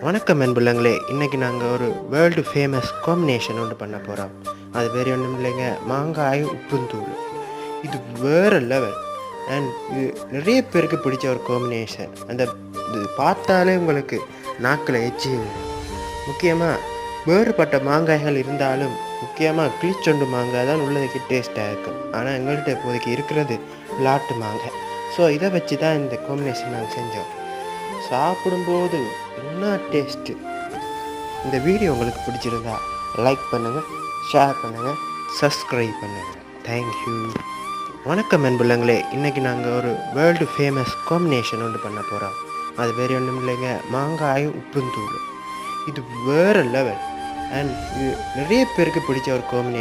வணக்கம் அன்புள்ளங்களே, இன்றைக்கி நாங்கள் ஒரு வேர்ல்டு ஃபேமஸ் காம்பினேஷன் ஒன்று பண்ண போகிறோம். அது வேறு ஒன்றும் இல்லைங்க, மாங்காயும் உப்புந்தூள். இது வேறு லெவல். அண்ட் இது நிறைய பேருக்கு பிடிச்ச ஒரு காம்பினேஷன். இது பார்த்தாலே உங்களுக்கு நாக்கில் எச்சி ஊறும். முக்கியமாக வேறுபட்ட மாங்காய்கள் இருந்தாலும் முக்கியமாக கிளிச்சொண்டு மாங்காய் தான் உள்ளதுக்கு டேஸ்ட்டாக இருக்கும். ஆனால் எங்கள்கிட்ட இப்போதைக்கு இருக்கிறது லாட்டு மாங்காய். ஸோ இதை வச்சு தான் இந்த காம்பினேஷன் நாங்கள் செஞ்சோம். சாப்பிடும்போது என்ன டேஸ்ட்டு! இந்த வீடியோ உங்களுக்கு பிடிச்சிருந்தா லைக் பண்ணுங்கள், ஷேர் பண்ணுங்கள், சப்ஸ்கிரைப் பண்ணுங்கள். தேங்க்யூ. வணக்கம் அன்புள்ளங்களே, இன்றைக்கி நாங்கள் ஒரு வேர்ல்டு ஃபேமஸ் காம்பினேஷன் ஒன்று பண்ண போகிறோம். அது வேறு ஒன்றும் இல்லைங்க, மாங்காயும் உப்புந்தூள். இது வேறு லெவல். அண்ட் இது நிறைய பேருக்கு பிடிச்ச ஒரு காம்பினேஷன்.